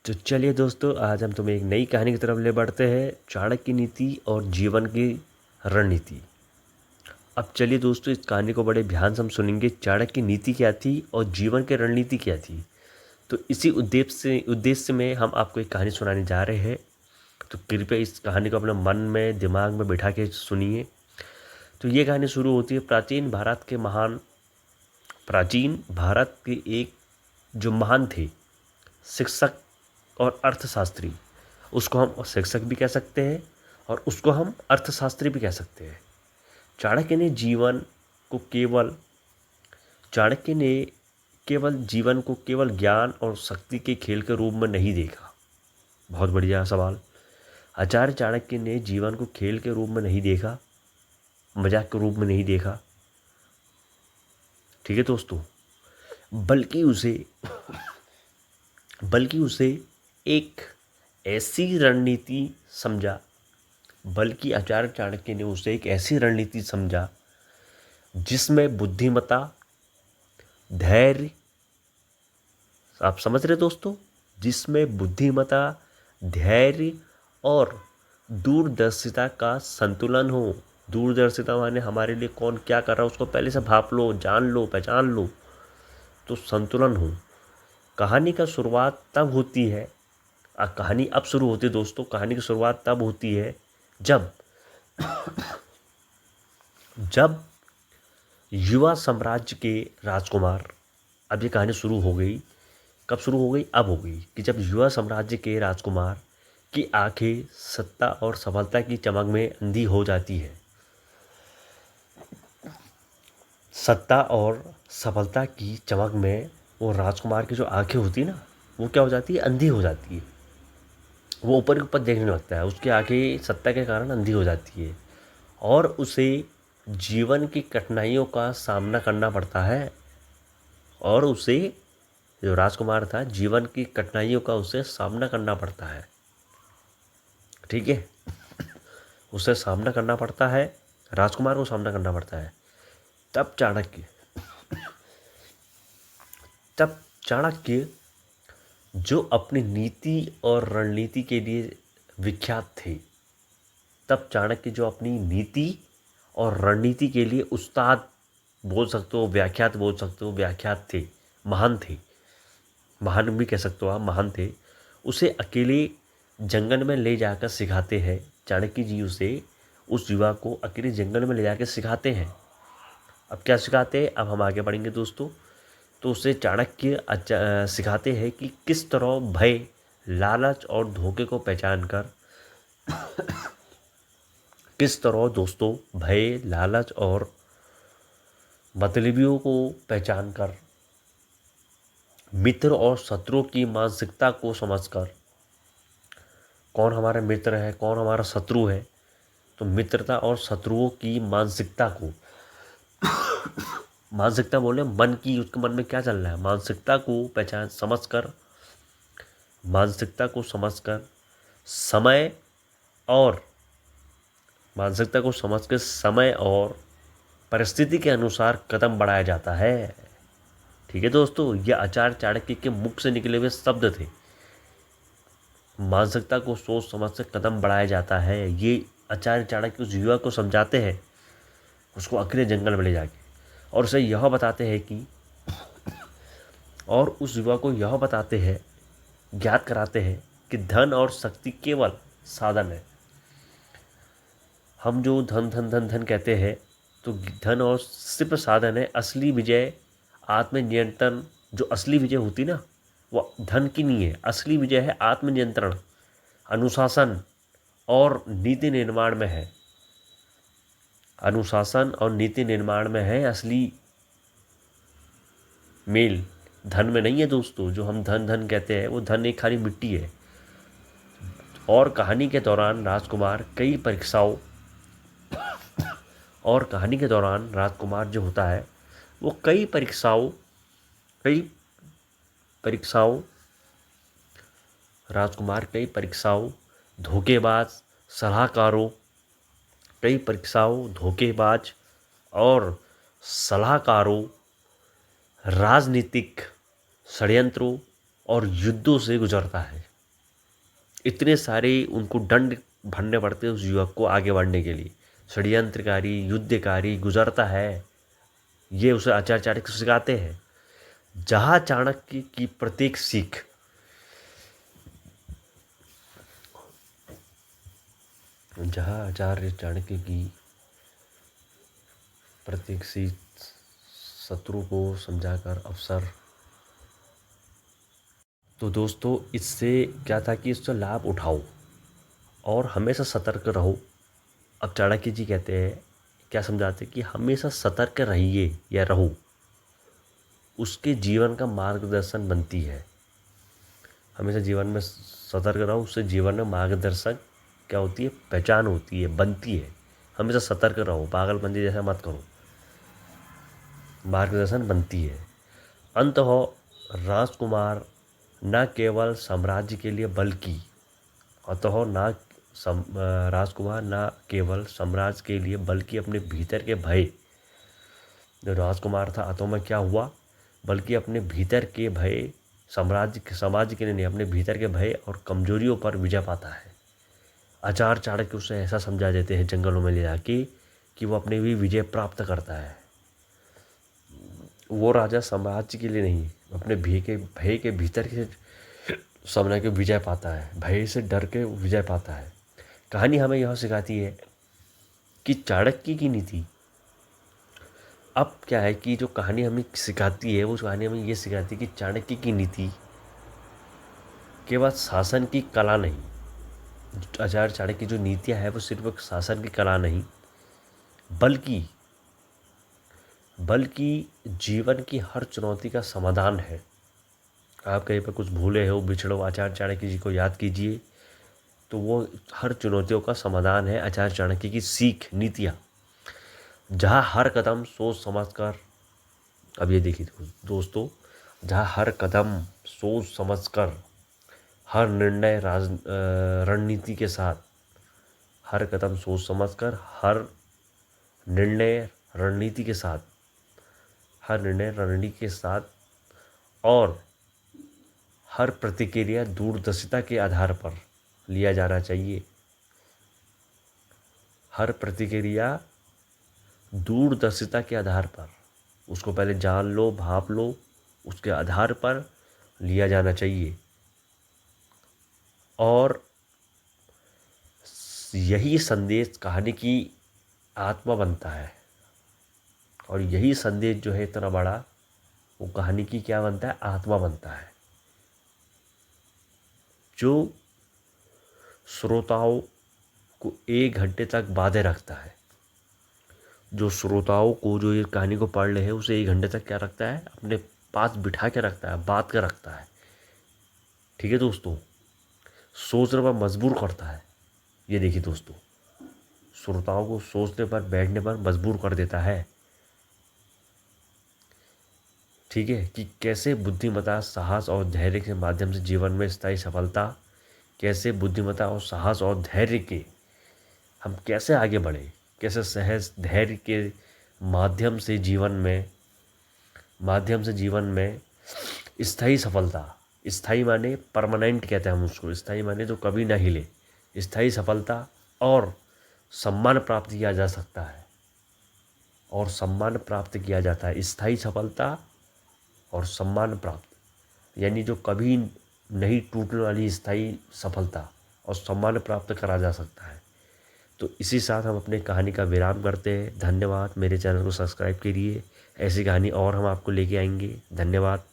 तो चलिए दोस्तों, आज हम तुम्हें एक नई कहानी की तरफ ले बढ़ते हैं, चाणक्य की नीति और जीवन की रणनीति। अब चलिए दोस्तों, इस कहानी को बड़े ध्यान से हम सुनेंगे। चाणक्य की नीति क्या थी और जीवन की रणनीति क्या थी। तो इसी उद्देश्य में हम आपको एक कहानी सुनाने जा रहे हैं। तो कृपया इस कहानी को अपने मन में दिमाग में बिठा के सुनिए। तो ये कहानी शुरू होती है प्राचीन भारत के एक जो महान थे शिक्षक और अर्थशास्त्री। उसको हम शिक्षक भी कह सकते हैं और उसको हम अर्थशास्त्री भी कह सकते हैं। चाणक्य ने केवल जीवन को केवल ज्ञान और शक्ति के खेल के रूप में नहीं देखा। बहुत बढ़िया सवाल। आचार्य चाणक्य ने जीवन को खेल के रूप में नहीं देखा, मजाक के रूप में नहीं देखा, ठीक है दोस्तों, बल्कि उसे एक ऐसी रणनीति समझा। बल्कि आचार्य चाणक्य ने उसे एक ऐसी रणनीति समझा जिसमें बुद्धिमत्ता, धैर्य, आप समझ रहे दोस्तों, जिसमें बुद्धिमत्ता, धैर्य और दूरदर्शिता का संतुलन हो। दूरदर्शिता माने हमारे लिए कौन क्या कर रहा है उसको पहले से भाप लो, जान लो, पहचान लो, तो संतुलन हो। कहानी का शुरुआत तब होती है, कहानी अब शुरू होती है दोस्तों। कहानी की शुरुआत तब होती है जब युवा साम्राज्य के राजकुमार, अब ये कहानी शुरू हो गई। कब शुरू हो गई? अब हो गई कि जब युवा साम्राज्य के राजकुमार की आंखें सत्ता और सफलता की चमक में अंधी हो जाती है। सत्ता और सफलता की चमक में वो राजकुमार की जो आंखें होती है ना, वो क्या हो जाती है? अंधी हो जाती है। वो ऊपर ऊपर देखने लगता है, उसकी आंखें सत्ता के कारण अंधी हो जाती है और उसे जीवन की कठिनाइयों का सामना करना पड़ता है। और उसे, जो राजकुमार था, जीवन की कठिनाइयों का उसे सामना करना पड़ता है, ठीक है, उसे सामना करना पड़ता है, राजकुमार को सामना करना पड़ता है। तब चाणक्य जो अपनी नीति और रणनीति के लिए विख्यात थे, तब चाणक्य जो अपनी नीति और रणनीति के लिए उस्ताद बोल सकते हो, व्याख्यात बोल सकते हो, व्याख्यात थे, महान थे, महान भी कह सकते हो आप, महान थे। उसे अकेले जंगल में ले जाकर सिखाते हैं। चाणक्य जी उस युवा को अकेले जंगल में ले जाकर सिखाते हैं। अब क्या सिखाते हैं, अब हम आगे बढ़ेंगे दोस्तों। तो उसे चाणक्य सिखाते हैं कि किस तरह भय, लालच और धोखे को पहचान कर किस तरह दोस्तों भय, लालच और मतलबियों को पहचान कर, मित्र और शत्रुओं की मानसिकता को समझकर, कौन हमारा मित्र है, कौन हमारा शत्रु है, तो मित्रता और शत्रुओं की मानसिकता बोले मन की, उसके मन में क्या चल रहा है, मानसिकता को समझकर समय और परिस्थिति के अनुसार कदम बढ़ाया जाता है। ठीक है दोस्तों, ये आचार्य चाणक्य के मुख से निकले हुए शब्द थे। मानसिकता को सोच समझ से कदम बढ़ाया जाता है, ये आचार्य चाणक्य उस युवा को समझाते हैं, उसको अकेले जंगल में ले जाके, और उसे यह बताते हैं कि, और उस युवा को यह बताते हैं, ज्ञात कराते हैं कि धन और शक्ति केवल साधन है। हम जो धन धन धन धन कहते हैं, तो धन और सिर्फ साधन है। असली विजय, आत्मनियंत्रण, जो असली विजय होती ना, वो धन की नहीं है। असली विजय है आत्मनियंत्रण, अनुशासन और नीति निर्माण में है। अनुशासन और नीति निर्माण में है असली मेल, धन में नहीं है दोस्तों। जो हम धन धन कहते हैं, वो धन एक खाली मिट्टी है। और कहानी के दौरान राजकुमार जो होता है, वो कई परीक्षाओं, धोखेबाज और सलाहकारों, राजनीतिक षड्यंत्रों और युद्धों से गुजरता है। इतने सारे उनको दंड भरने पड़ते हैं उस युवक को आगे बढ़ने के लिए। षड्यंत्रकारी, युद्धकारी गुजरता है, ये उसे आचार्य चाणक्य सिखाते हैं। जहाँ चाणक्य की प्रत्येक सीख जहाँ आचार्य चाणक्य की प्रत्येक सीख शत्रु को समझाकर अवसर। तो दोस्तों, इससे क्या था कि इससे लाभ उठाओ और हमेशा सतर्क रहो। अब चाणक्य जी कहते हैं, क्या समझाते कि हमेशा सतर्क रहिए या रहो, उसके जीवन का मार्गदर्शन बनती है। हमेशा जीवन में सतर्क रहो, उससे जीवन में मार्गदर्शक क्या होती है, पहचान होती है, बनती है। हमेशा सतर्क रहो, पागलपंती जैसा मत करो, मार्गदर्शन बनती है। अंत हो, राजकुमार न केवल साम्राज्य के लिए बल्कि अतः न राजकुमार न केवल साम्राज्य के लिए बल्कि अपने भीतर के भय, जो राजकुमार था अतः में क्या हुआ, बल्कि अपने भीतर के भय, समाज के लिए नहीं, अपने भीतर के भय और कमजोरियों पर विजय पाता है। आचार्य चाणक्य उसे ऐसा समझा देते हैं जंगलों में ले जाके कि वो अपने भी विजय प्राप्त करता है। वो राजा साम्राज्य के लिए नहीं, अपने भय के भीतर के सामने के विजय पाता है, भय से डर के विजय पाता है। कहानी हमें यह सिखाती है कि चाणक्य की नीति, अब क्या है कि जो कहानी हमें सिखाती है, वो कहानी हमें ये सिखाती है कि चाणक्य की नीति केवल शासन की कला नहीं, आचार्य चाणक्य की जो नीतियाँ हैं वो सिर्फ एक शासन की कला नहीं, बल्कि जीवन की हर चुनौती का समाधान है। आप कहीं पर कुछ भूले हो, बिछड़ो, आचार्य चाणक्य जी को याद कीजिए, तो वो हर चुनौतियों का समाधान है। आचार्य चाणक्य की सीख, नीतियाँ, जहाँ हर कदम सोच समझ कर, अब ये देखिए दोस्तों, जहाँ हर कदम सोच समझ कर, हर निर्णय रणनीति के साथ, हर कदम सोच समझ कर, हर निर्णय रणनीति के साथ, और हर प्रतिक्रिया दूरदर्शिता के आधार पर लिया जाना चाहिए। हर प्रतिक्रिया दूरदर्शिता के आधार पर, उसको पहले जान लो, भाप लो, उसके आधार पर लिया जाना चाहिए। और यही संदेश कहानी की आत्मा बनता है, और यही संदेश जो है इतना बड़ा, वो कहानी की क्या बनता है, आत्मा बनता है, जो श्रोताओं को 1 घंटे तक बांधे रखता है। जो श्रोताओं को, जो ये कहानी को पढ़ रहे हैं, उसे 1 घंटे तक क्या रखता है, अपने पास बिठा के रखता है, बात कर रखता है। ठीक है दोस्तों, सोचने पर मजबूर करता है। ये देखिए दोस्तों, श्रोताओं को सोचने पर, बैठने पर मजबूर कर देता है। ठीक है, कि कैसे बुद्धिमत्ता, साहस और धैर्य के माध्यम से जीवन में स्थायी सफलता, कैसे बुद्धिमत्ता और साहस और धैर्य के हम कैसे आगे बढ़े, कैसे सहज धैर्य के माध्यम से जीवन में स्थायी सफलता, स्थायी माने परमानेंट कहते हैं हम उसको, स्थायी माने जो कभी ना हिले, स्थायी सफलता और सम्मान प्राप्त किया जा सकता है, और सम्मान प्राप्त किया जाता है। स्थायी सफलता और सम्मान प्राप्त, यानी जो कभी नहीं टूटने वाली स्थायी सफलता और सम्मान प्राप्त करा जा सकता है। तो इसी साथ हम अपने कहानी का विराम करते हैं। धन्यवाद। मेरे चैनल को सब्सक्राइब करिए, ऐसी कहानी और हम आपको लेके आएंगे। धन्यवाद।